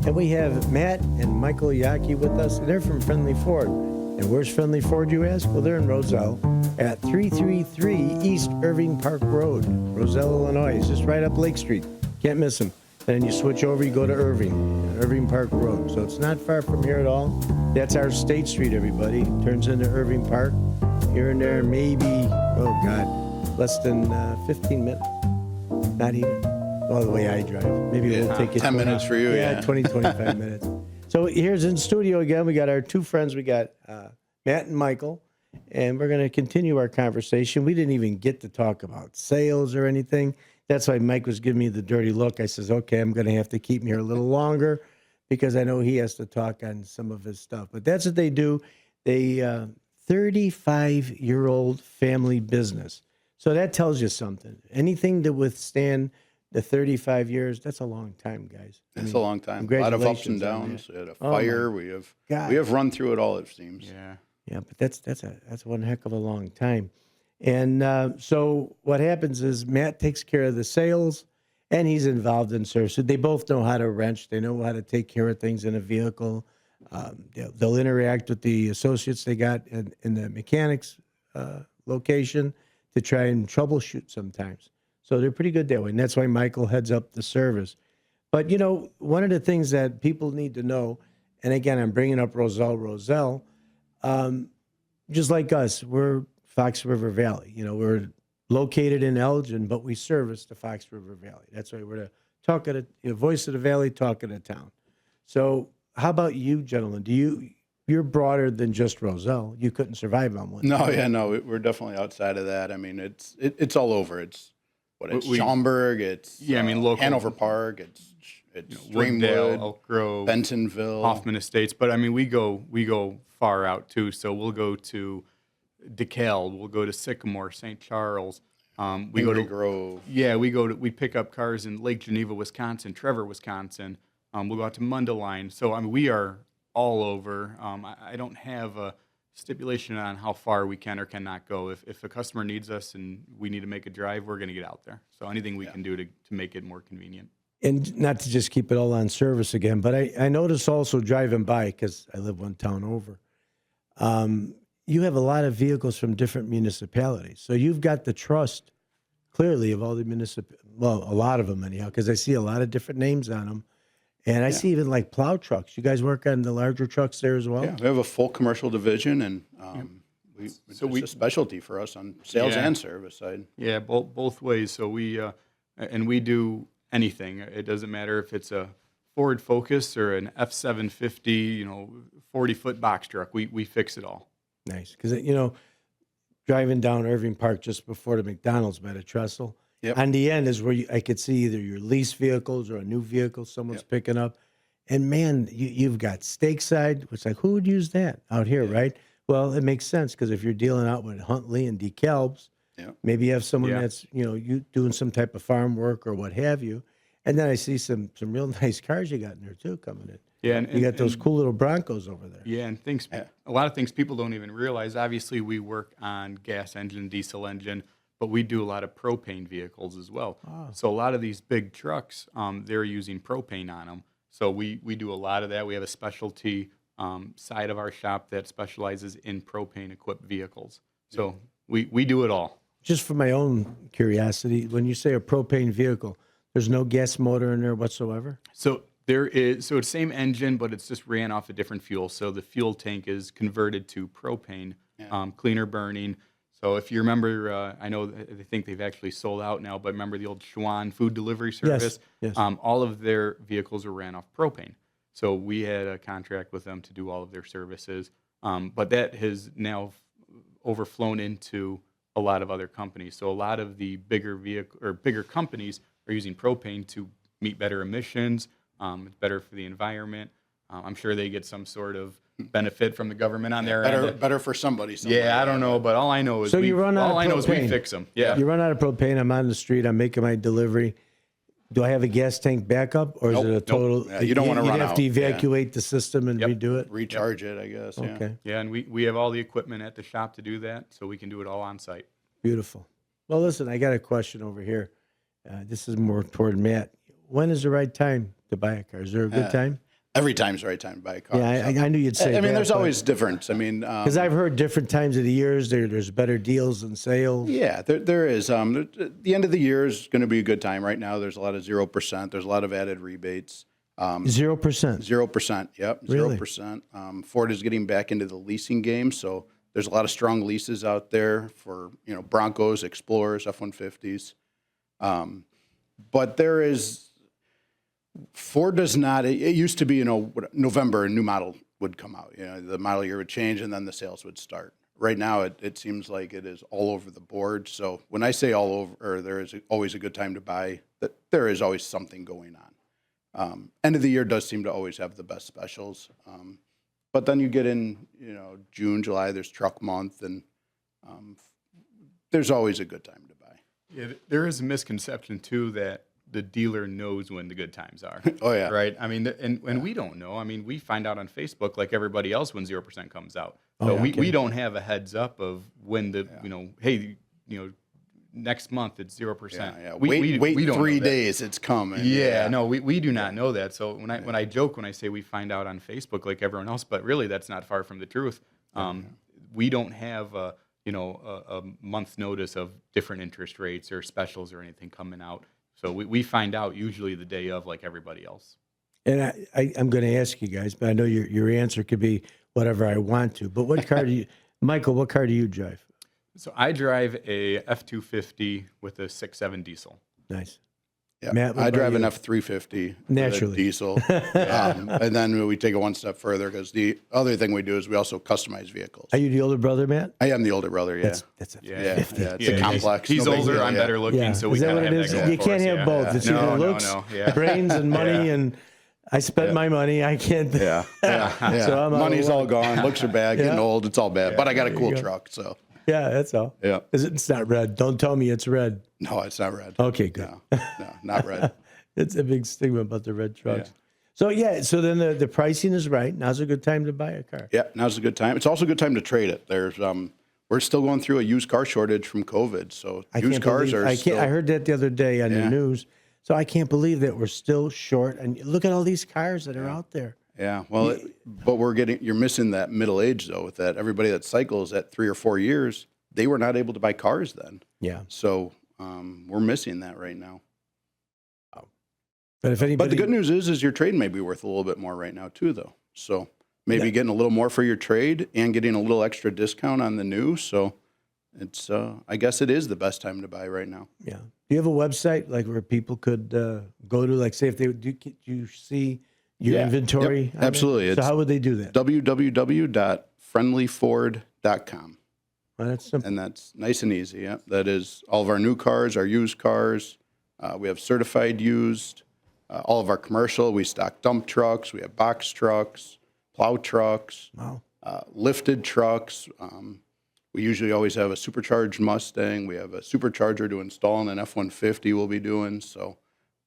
And we have Matt and Michael Yockey with us. They're from Friendly Ford. And where's Friendly Ford, you ask? Well, they're in Roselle at 333 East Irving Park Road, Roselle, Illinois. It's just right up Lake Street. Can't miss them. And then you switch over, you go to Irving Park Road. So it's not far from here at all. That's our State Street, everybody. Turns into Irving Park. Here and there, maybe, less than 15 minutes. Not even. All the way I drive. Maybe it'll take you 10 minutes for you. Yeah, 20, 25 minutes. So here's in studio again. We got our two friends. We got Matt and Michael, and we're going to continue our conversation. We didn't even get to talk about sales or anything. That's why Mike was giving me the dirty look. I says, okay, I'm going to have to keep him here a little longer because I know he has to talk on some of his stuff. But that's what they do. They 35-year-old family business. So that tells you something. Anything to withstand the 35 years, that's a long time, guys. It's a long time. A lot of ups and downs. We had a fire. We have run through it all, it seems. Yeah, but that's one heck of a long time. And so what happens is Matt takes care of the sales, and he's involved in service. So they both know how to wrench. They know how to take care of things in a vehicle. They'll interact with the associates they got in the mechanics location to try and troubleshoot sometimes. So they're pretty good that way, and that's why Michael heads up the service. But, you know, one of the things that people need to know, and again, I'm bringing up Roselle, just like us, we're Fox River Valley. You know, we're located in Elgin, but we service the Fox River Valley. That's why we're the voice of the valley, talk of the town. So how about you, gentlemen? You're broader than just Roselle. You couldn't survive on one. No, we're definitely outside of that. I mean, it's all over. It's Schaumburg, local, Hanover Park, it's Woodale, Streamwood, Elk Grove, Bentonville, Hoffman Estates. But I mean, we go far out too. So we'll go to DeKalb, we'll go to Sycamore, St. Charles. We go to Grove. Yeah, we pick up cars in Lake Geneva, Wisconsin, Trevor, Wisconsin. We'll go out to Mundelein. So I mean, we are all over. I don't have a stipulation on how far we can or cannot go. If a customer needs us and we need to make a drive, we're going to get out there. So anything we can do to make it more convenient. And not to just keep it all on service again, but I noticed also driving by, because I live one town over, you have a lot of vehicles from different municipalities. So you've got the trust, clearly, of all the a lot of them anyhow, because I see a lot of different names on them. And I see even like plow trucks. You guys work on the larger trucks there as well? Yeah, we have a full commercial division, and it's a specialty for us on sales and service side. Yeah, both ways. So we do anything. It doesn't matter if it's a Ford Focus or an F-750, 40-foot box truck. We fix it all. Nice, because driving down Irving Park just before the McDonald's by the trestle. Yep. On the end is where I could see either your lease vehicles or a new vehicle someone's picking up. And, man, you've got Stateside, which who would use that out here, right? Well, it makes sense because if you're dealing out with Huntley and DeKalb's, maybe you have someone that's, you doing some type of farm work or what have you. And then I see some real nice cars you got in there, too, coming in. Yeah, and you got those cool little Broncos over there. Yeah, and a lot of things people don't even realize. Obviously, we work on gas engine, diesel engine, but we do a lot of propane vehicles as well. Oh. So a lot of these big trucks, they're using propane on them. So we do a lot of that. We have a specialty side of our shop that specializes in propane-equipped vehicles. So we do it all. Just for my own curiosity, when you say a propane vehicle, there's no gas motor in there whatsoever? So there is. So it's same engine, but it's just ran off a different fuel. So the fuel tank is converted to propane, cleaner burning. So if you remember, I think they've actually sold out now, but remember the old Schwann food delivery service? Yes. All of their vehicles were ran off propane. So we had a contract with them to do all of their services. But that has now overflown into a lot of other companies. So a lot of the bigger companies are using propane to meet better emissions. It's better for the environment. I'm sure they get some sort of benefit from the government on their end. Better for somebody. Yeah, I don't know, but all I know is we fix them. Yeah, you run out of propane. I'm on the street. I'm making my delivery. Do I have a gas tank backup, or is it a total? Nope. Yeah, you don't want to run out. You have to evacuate the system and redo it. Recharge it, I guess. Okay. Yeah, and we have all the equipment at the shop to do that, so we can do it all on site. Beautiful. Well, listen, I got a question over here. This is more toward Matt. When is the right time to buy a car? Is there a good time? Every time's the right time to buy a car. Yeah, I knew you'd say that. I mean, there's always difference. I mean, because I've heard different times of the years there's better deals and sales. Yeah, there is. The end of the year is going to be a good time. Right now, there's a lot of 0%. There's a lot of added rebates. 0%. 0%. Yep. Really? 0%. Ford is getting back into the leasing game, so There's a lot of strong leases out there for, Broncos, Explorers, F-150s. But Ford does not, it used to be, November, a new model would come out. The model year would change and then the sales would start. Right now, it seems like it is all over the board. So when I say all over, or there is always a good time to buy, that there is always something going on. End of the year does seem to always have the best specials. But then you get in, June, July, there's truck month, and there's always a good time to buy. Yeah, there is a misconception, too, that the dealer knows when the good times are. Oh, yeah. Right? I mean, and we don't know. I mean, we find out on Facebook like everybody else when 0% comes out. So we don't have a heads up of when hey, next month it's 0%. Yeah. We don't 3 know days, it's coming. Yeah, no, we do not know that. So when I joke when I say we find out on Facebook like everyone else, but really that's not far from the truth. We don't have a month's notice of different interest rates or specials or anything coming out. So we find out usually the day of like everybody else. And I'm going to ask you guys, but I know your answer could be whatever I want to. But what car do you, Michael, what car do you drive? So I drive a F-250 with a 6.7 diesel. Nice. Yeah, Matt, I drive an F-350 naturally diesel, and then we take it one step further because the other thing we do is we also customize vehicles. Are you the older brother, Matt? I am the older brother. Yeah, that's a yeah. 50. It's a complex. He's No big older. deal, I'm better looking, so we is that kind what of it have is? that going You for can't us, have both. It's either looks, brains, and money, and I spent my money. I can't. Yeah. So I'm money's all gone. Looks are bad. Getting old. It's all bad. But I got a cool truck, so. Yeah, that's all. Yeah. It's not red. Don't tell me it's red. No, it's not red. Okay, good. No, not red. It's a big stigma about the red trucks. Yeah. So then the pricing is right. Now's a good time to buy a car. Yeah, now's a good time. It's also a good time to trade it. There's we're still going through a used car shortage from COVID. So used cars are still. I heard that the other day on the news. So I can't believe that we're still short. And look at all these cars that are out there. Yeah, well, but you're missing that middle age though. With that, everybody that cycles at 3 or 4 years, they were not able to buy cars then. Yeah. So we're missing that right now. But if anybody, but the good news is your trade may be worth a little bit more right now too, though. So maybe getting a little more for your trade and getting a little extra discount on the new. So it's I guess it is the best time to buy right now. Yeah. Do you have a website like where people could go to, like say if they do you see your inventory? Yep, absolutely. So how would they do that? www.friendlyford.com. Well, that's simple. And that's nice and easy. Yeah, that is all of our new cars, our used cars. We have certified used. All of our commercial. We stock dump trucks. We have box trucks, plow trucks, lifted trucks. We usually always have a supercharged Mustang. We have a supercharger to install in an F-150 we'll be doing. So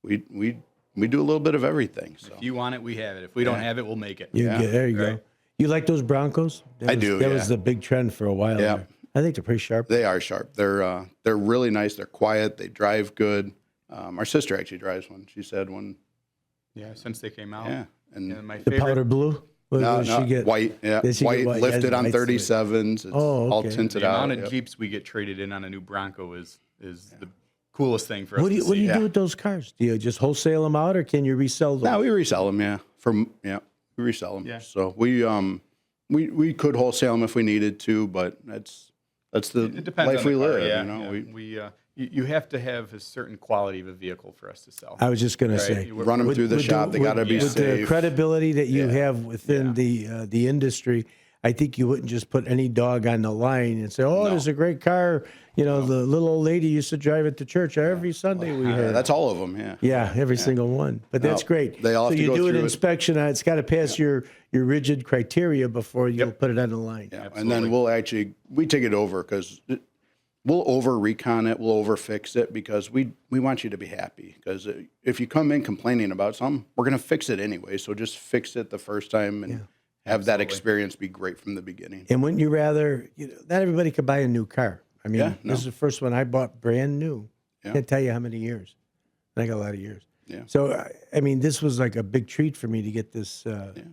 we do a little bit of everything. So if you want it, we have it. If we don't have it, we'll make it. There you go. You like those Broncos? I do. That was the big trend for a while. Yeah. There. I think they're pretty sharp. They are sharp. They're really nice. They're quiet. They drive good. Our sister actually drives one. She said one. Yeah, since they came out. Yeah, and my the favorite, powder blue. No, she get? White. Yeah, white lifted on 37s. It's all tinted the out. amount of Jeeps we get traded in on a new Bronco is the coolest thing for us. What do you do with those cars? Do you just wholesale them out, or can you resell them? No, we resell them. Yeah, we resell them. Yeah. So we could wholesale them if we needed to, but that's the life we live. Yeah, you have to have a certain quality of a vehicle for us to sell. I was just going to say, run them through the shop. They got to be safe. With the credibility that you have within the industry, I think you wouldn't just put any dog on the line and say, "Oh, there's a great car." The little old lady used to drive it to church every Sunday. We had. That's all of them. Yeah. Every single one. But that's great. They all have to go do an through inspection. It's got to pass your rigid criteria before you put it on the line. Yeah, and then we take it over because we'll over recon it, we'll over fix it because we want you to be happy. Because if you come in complaining about something, we're going to fix it anyway. So just fix it the first time and have that experience be great from the beginning. And wouldn't you rather? Not everybody could buy a new car. I mean, this is the first one I bought brand new. I can't tell you how many years. I got a lot of years. Yeah. So I mean, this was like a big treat for me to get this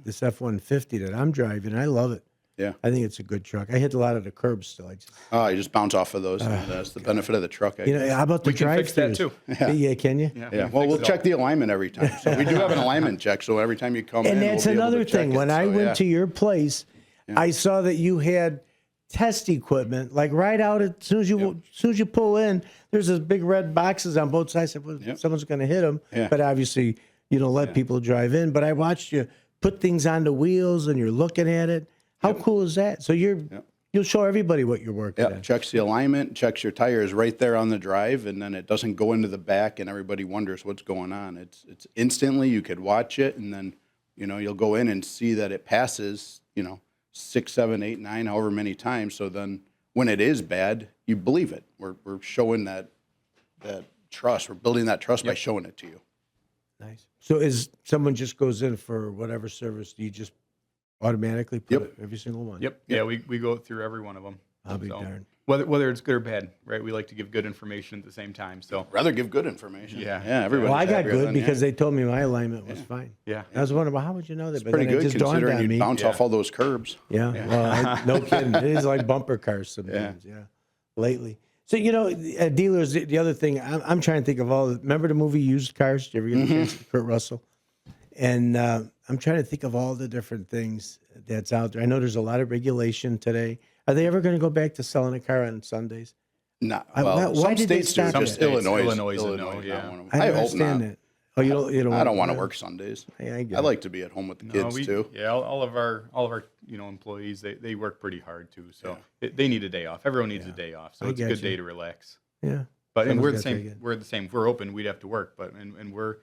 this F-150 that I'm driving. I love it. Yeah, I think it's a good truck. I hit a lot of the curbs still. You just bounce off of those. That's the benefit of the truck. How about the drive? We can fix that too. Yeah, can you? Yeah. Well, we'll check the alignment every time. So we do have an alignment check. So every time you come in, and that's another thing. When I went to your place, I saw that you had test equipment, like right out as soon as you pull in, there's this big red boxes on both sides. I said, well, someone's going to hit them, but obviously you don't let people drive in. But I watched you put things on the wheels and you're looking at it. How cool is that? So you'll show everybody what you're working on. Checks the alignment, checks your tires right there on the drive, and then it doesn't go into the back and everybody wonders what's going on. It's instantly, you could watch it, and then, you'll go in and see that it passes, 6, 7, 8, 9, however many times. So then when it is bad, you believe it. We're showing that trust. We're building that trust by showing it to you. Nice. So is someone just goes in for whatever service, do you just automatically put it, every single one? Yep. Yeah, we go through every one of them. I'll be darned. Whether it's good or bad, right? We like to give good information at the same time. So rather give good information. Yeah. Everybody. Well, I got good because they told me my alignment was fine. Yeah. I was wondering, well, how would you know that? It's But pretty then it good just dawned considering on me. you bounce off all those curbs. Yeah. Well, no kidding. It is like bumper cars sometimes. Yeah. Lately. So, dealers, the other thing, I'm trying to think of remember the movie Used Cars? Did you ever get a chance to Kurt Russell? And I'm trying to think of all the different things that's out there. I know there's a lot of regulation today. Are they ever going to go back to selling a car on Sundays? No. Why Some did they states do. stop Just it? Illinois is not no, one yeah. of them. I I don't hope not. understand that. Oh, you don't. I don't want to work Sundays. Yeah, I get I it. like to be at home with the kids too. Yeah, all of our employees they work pretty hard too, so they need a day off. Everyone needs a day off, so it's a good day to relax. Yeah. But and we're the Someone's gotta same. We're the same. If we're open, we'd have to work, but and we're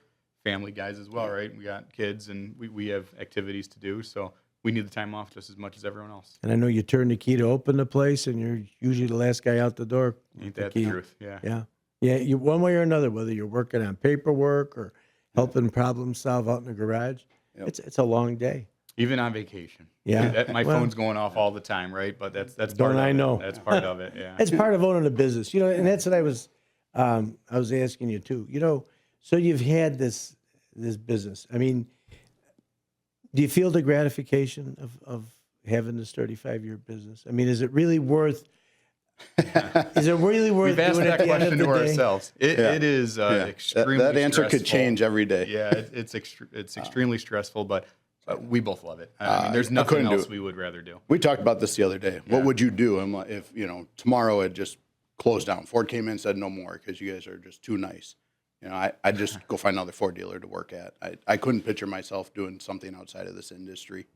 family guys as well, right? We got kids and we have activities to do, so we need the time off just as much as everyone else. And I know you turn the key to open the place, and you're usually the last guy out the door. Ain't that the truth? Yeah. Yeah. Yeah. You one way or another, whether you're working on paperwork or helping problem solve out in the garage, it's a long day. Even on vacation. Yeah. My phone's going off all the time, right? But that's part Don't of I it. know? That's part of it. Yeah. It's part of owning a business, and that's what I was asking you too. So you've had this business. I mean, do you feel the gratification of having this 35-year business? I mean, is it really worth? Is it really worth We've asked doing that at the end question of the to day? ourselves. It is extremely that answer could stressful. change every day. Yeah, it's extremely stressful, but we both love it. I mean, there's nothing else we would rather do. We talked about this the other day. What would you do if tomorrow it just closed down? Ford came in and said no more because you guys are just too nice. I'd just go find another Ford dealer to work at. I couldn't picture myself doing something outside of this industry.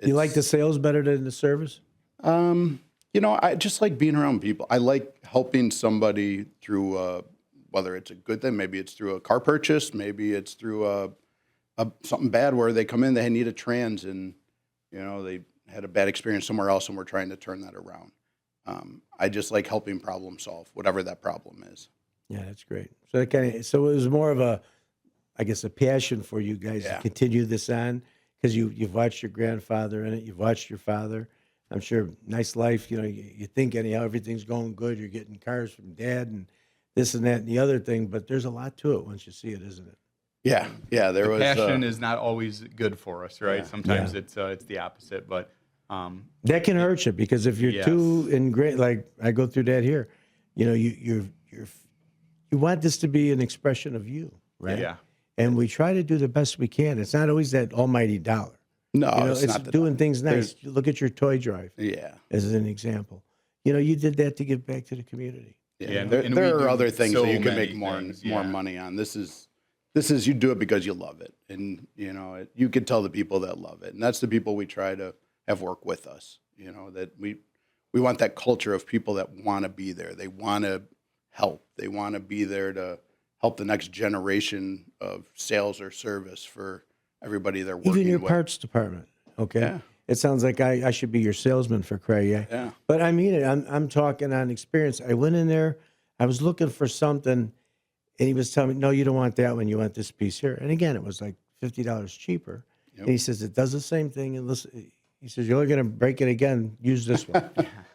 You like the sales better than the service? I just like being around people. I like helping somebody through whether it's a good thing, maybe it's through a car purchase, maybe it's through something bad where they come in, they need a trans, and they had a bad experience somewhere else, and we're trying to turn that around. I just like helping problem solve whatever that problem is. Yeah, that's great. So it was more of a passion for you guys to continue this on because you've watched your grandfather in it, you've watched your father. I'm sure nice life. You think anyhow everything's going good. You're getting cars from dad and this and that and the other thing, but there's a lot to it once you see it, isn't it? Yeah. Passion is not always good for us, right? Yeah. Sometimes it's the opposite, but that can hurt you because if you're too ingrained, like I go through that here, you want this to be an expression of you, right? Yeah. And we try to do the best we can. It's not always that almighty dollar. No, it's not doing things nice. Look at your toy drive. Yeah. As an example. You did that to give back to the community. Yeah. There are other things that you can make more money on. This is you do it because you love it. And you can tell the people that love it. And that's the people we try to have work with us. That we want that culture of people that want to be there. They want to help. They want to be there to help the next generation of sales or service for everybody they're working with. Even your parts department, okay? Yeah. It sounds like I should be your salesman for Cray. Yeah. But I mean it. I'm talking on experience. I went in there. I was looking for something, and he was telling me, no, you don't want that one. You want this piece here. And again, it was like $50 cheaper. Yep. And he says, it does the same thing. And listen, he says, you're only going to break it again. Use this one.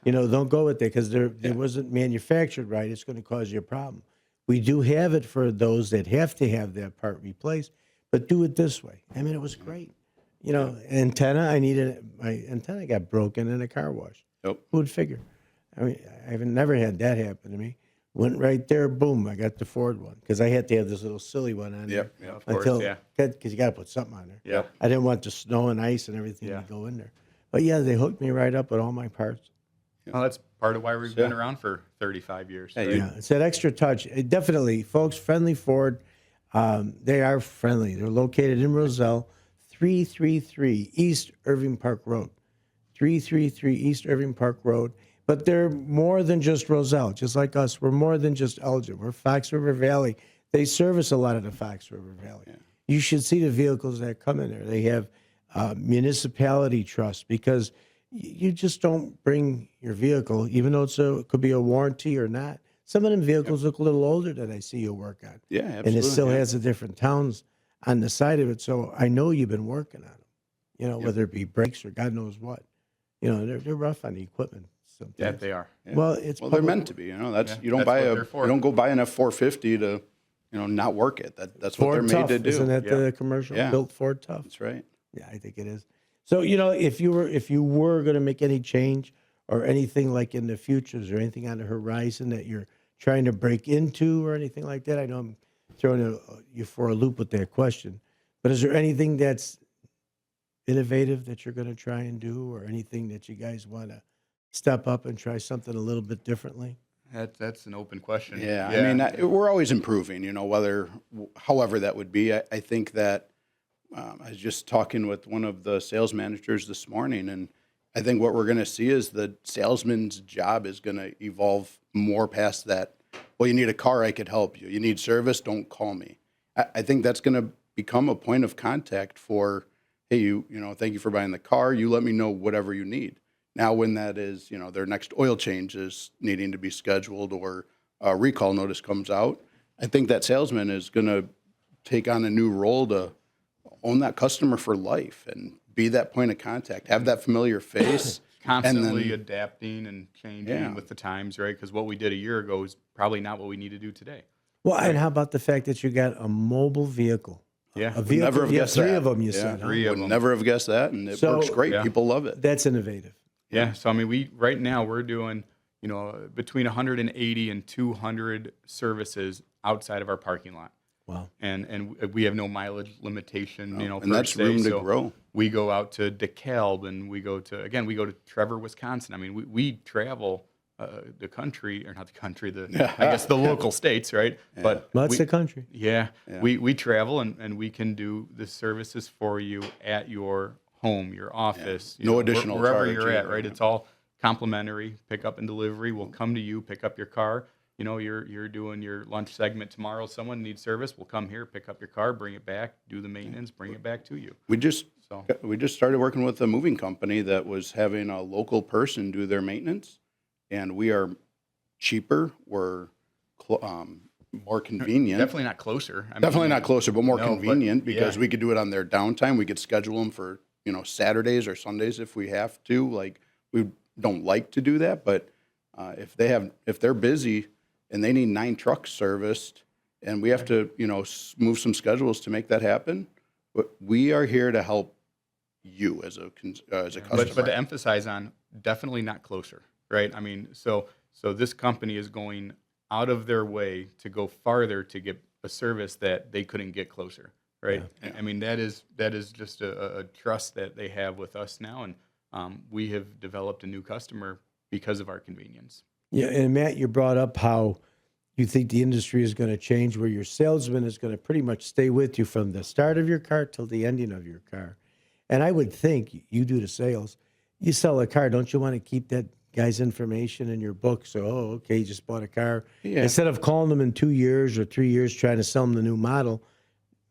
Don't go with it because it wasn't manufactured right. It's going to cause you a problem. We do have it for those that have to have that part replaced, but do it this way. I mean, it was great. Antenna, my antenna got broken in a car wash. Yep. Who would figure? I mean, I've never had that happen to me. Went right there, boom, I got the Ford one because I had to have this little silly one on there. Yeah, of course, Because you got to put something on there. Yeah. I didn't want the snow and ice and everything to go in there. But they hooked me right up with all my parts. Well, that's part of why we've been around for 35 years. Hey, right? Yeah, it's that extra touch. Definitely, folks, Friendly Ford, they are friendly. They're located in Roselle, 333 East Irving Park Road. 333 East Irving Park Road. But they're more than just Roselle, just like us. We're more than just Elgin. We're Fox River Valley. They service a lot of the Fox River Valley. Yeah. You should see the vehicles that come in there. They have municipality trust, because you just don't bring your vehicle, even though it could be a warranty or not. Some of them vehicles look a little older that I see you work on. Yeah, absolutely. And it still has the different towns on the side of it. So I know you've been working on them, whether it be brakes or God knows what. They're rough on the equipment sometimes. Yeah, they are. Yeah. Well, they're meant to be. That's you don't go buy an F-450 to not work it. That's what Ford they're made Tough, to do. Isn't that the commercial? Yeah. Built Ford Tough. That's right. Yeah, I think it is. So, if you were going to make any change or anything like in the future, is there anything on the horizon that you're trying to break into or anything like that? I know I'm throwing you for a loop with that question, but is there anything that's innovative that you're going to try and do, or anything that you guys want to step up and try something a little bit differently? That's an open question. Yeah. I mean, we're always improving, however that would be. I think that I was just talking with one of the sales managers this morning, and I think what we're going to see is the salesman's job is going to evolve more past that. Well, you need a car, I could help you. You need service, don't call me. I think that's going to become a point of contact for, hey, thank you for buying the car. You let me know whatever you need. Now, when that is, their next oil change is needing to be scheduled, or a recall notice comes out, I think that salesman is going to take on a new role to own that customer for life and be that point of contact, have that familiar face. Constantly adapting and changing with the times, right? Because what we did a year ago is probably not what we need to do today. Well, and how about the fact that you got a mobile vehicle? Yeah. A vehicle. Never have guessed three that. of them, you said. Three of them. Never have guessed that, and it works great. Yeah. People love it. That's innovative. Yeah. So, I mean, right now we're doing, between 180 and 200 services outside of our parking lot. Wow. And we have no mileage limitation, and that's room to grow. We go out to DeKalb, and we go to Trevor, Wisconsin. I mean, we travel the country, or not the country, I guess the local states, right? Yeah. But that's the country. Yeah. We travel, and we can do the services for you at your home, your office. No additional wherever charge you're at, either. right? It's all complimentary, pickup and delivery. We'll come to you, pick up your car. You're doing your lunch segment tomorrow. Someone needs service. We'll come here, pick up your car, bring it back, do the maintenance, bring it back to you. We just started working with a moving company that was having a local person do their maintenance, and we are cheaper. We're more convenient. Definitely not closer. Definitely not closer, but more convenient, because we could do it on their downtime. We could schedule them for Saturdays or Sundays if we have to. Like, we don't like to do that, but if they're busy and they need 9 trucks serviced, and we have to, move some schedules to make that happen, but we are here to help you as a customer. But to emphasize on, definitely not closer, right? I mean, so this company is going out of their way to go farther to get a service that they couldn't get closer, right? Yeah. I mean, that is just a trust that they have with us now, and we have developed a new customer because of our convenience. Yeah, and Matt, you brought up how you think the industry is going to change, where your salesman is going to pretty much stay with you from the start of your car till the ending of your car. And I would think you do the sales. You sell a car, don't you want to keep that guy's information in your book? So, okay, you just bought a car. Yeah. Instead of calling them in 2 years or 3 years trying to sell them the new model,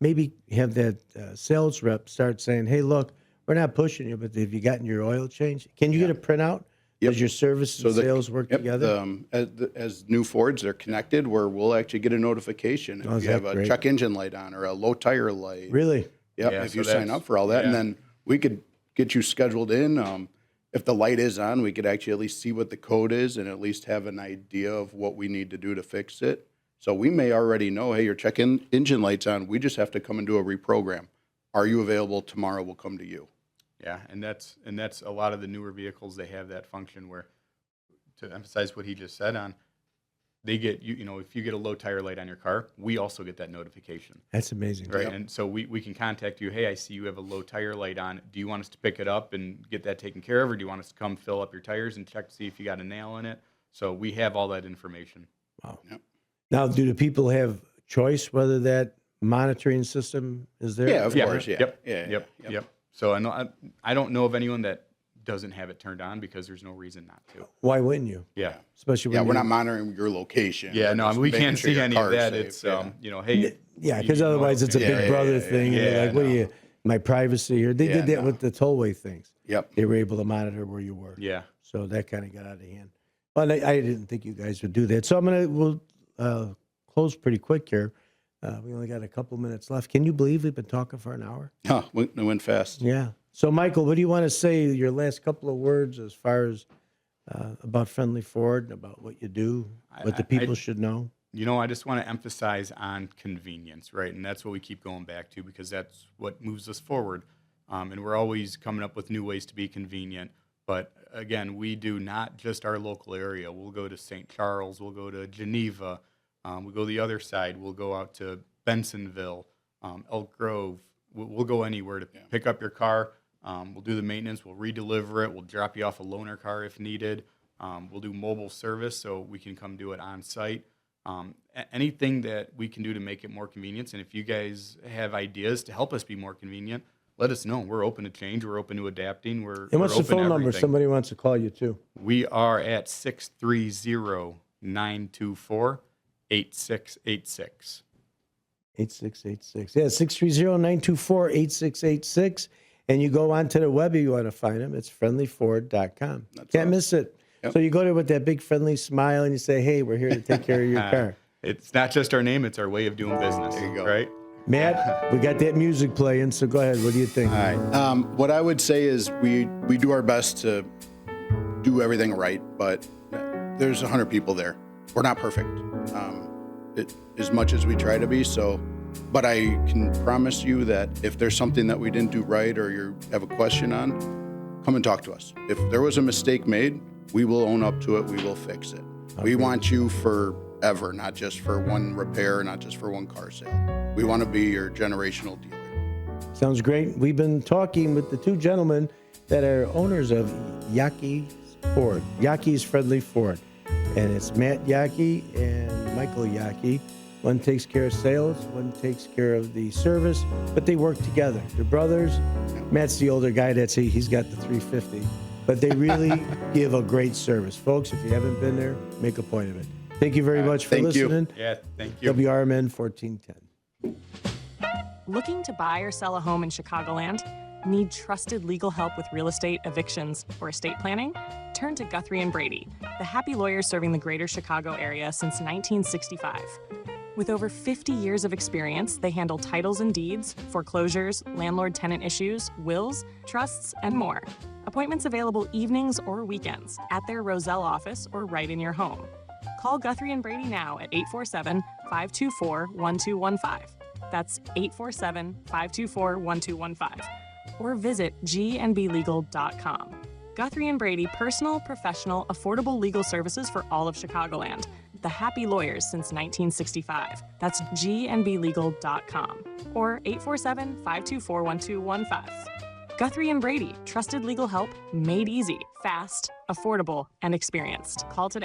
maybe have that sales rep start saying, hey, look, we're not pushing you, but have you gotten your oil change? Can you get a printout? Yep. Does your service and sales work together? As new Fords, they're connected, where we'll actually get a notification if you have a check engine light on or a low tire light. Really? Yep, if you sign up for all that. And then we could get you scheduled in. If the light is on, we could actually at least see what the code is and at least have an idea of what we need to do to fix it. So we may already know, hey, your check engine light's on. We just have to come and do a reprogram. Are you available tomorrow? We'll come to you. Yeah, and that's a lot of the newer vehicles. They have that function where, to emphasize what he just said on, they get, you know, if you get a low tire light on your car, we also get that notification. That's amazing. Right. Yep. And so we can contact you. Hey, I see you have a low tire light on. Do you want us to pick it up and get that taken care of? Or do you want us to come fill up your tires and check to see if you got a nail in it? So we have all that information. Wow. Yep. Now, do the people have choice whether that monitoring system is there? Yeah, of course. Yeah. Yep. Yeah. Yep. So I don't know of anyone that doesn't have it turned on because there's no reason not to. Why wouldn't you? Yeah. Especially Yeah, when we're not monitoring your location. Yeah, We're no, I just mean, we making can't sure see your any of car's that. safe. It's, Yeah. you know, hey. Yeah, because otherwise it's a big brother thing. And they're like, what do you, my privacy here? They did that with the tollway things. Yep. They were able to monitor where you were. Yeah. So that kind of got out of hand. But I didn't think you guys would do that. So we'll close pretty quick here. We only got a couple minutes left. Can you believe we've been talking for an hour? Huh, it went fast. Yeah. So, Michael, what do you want to say, your last couple of words as far as about Friendly Ford and about what you do, what the people should know? You know, I just want to emphasize on convenience, right? And that's what we keep going back to because that's what moves us forward. And we're always coming up with new ways to be convenient. But again, we do not just our local area. We'll go to St. Charles. We'll go to Geneva. We'll go the other side. We'll go out to Bensonville, Elk Grove. We'll go anywhere to pick up your car. We'll do the maintenance. We'll redeliver it. We'll drop you off a loaner car if needed. We'll do mobile service so we can come do it on site. Anything that we can do to make it more convenient. And if you guys have ideas to help us be more convenient, let us know. We're open to change. We're open to adapting. And what's we're the open phone to number? everything. Somebody wants to call you too. We are at 630-924-8686. 8686. Yeah, 630-924-8686. And you go onto the web if you want to find them. It's friendlyford.com. Can't miss it. Yep. So you go there with that big friendly smile and you say, hey, we're here to take care of your car. It's not just our name, it's our way of doing business. There you go. Right? Matt, we got that music playing, so go ahead. What do you think? All right. What I would say is we do our best to do everything right, but there's 100 people there. We're not perfect, as much as we try to be. So, but I can promise you that if there's something that we didn't do right or you have a question on, come and talk to us. If there was a mistake made, we will own up to it. We will fix it. Okay. We want you forever, not just for one repair, not just for one car sale. We want to be your generational dealer. Sounds great. We've been talking with the two gentlemen that are owners of Yockey's Ford, Yockey's Friendly Ford. And it's Matt Yockey and Michael Yockey. One takes care of sales, one takes care of the service, but they work together. They're brothers. Matt's the older guy. He's got the 350. But they really give a great service. Folks, if you haven't been there, make a point of it. Thank you very much for listening. Yeah, thank you. WRMN 1410. Looking to buy or sell a home in Chicagoland? Need trusted legal help with real estate, evictions, or estate planning? Turn to Guthrie & Brady, the happy lawyers serving the greater Chicago area since 1965. With over 50 years of experience, they handle titles and deeds, foreclosures, landlord-tenant issues, wills, trusts, and more. Appointments available evenings or weekends at their Roselle office or right in your home. Call Guthrie & Brady now at 847-524-1215. That's 847-524-1215. Or visit gnblegal.com. Guthrie & Brady, personal, professional, affordable legal services for all of Chicagoland. The happy lawyers since 1965. That's gnblegal.com. Or 847-524-1215. Guthrie & Brady, trusted legal help made easy, fast, affordable, and experienced. Call today.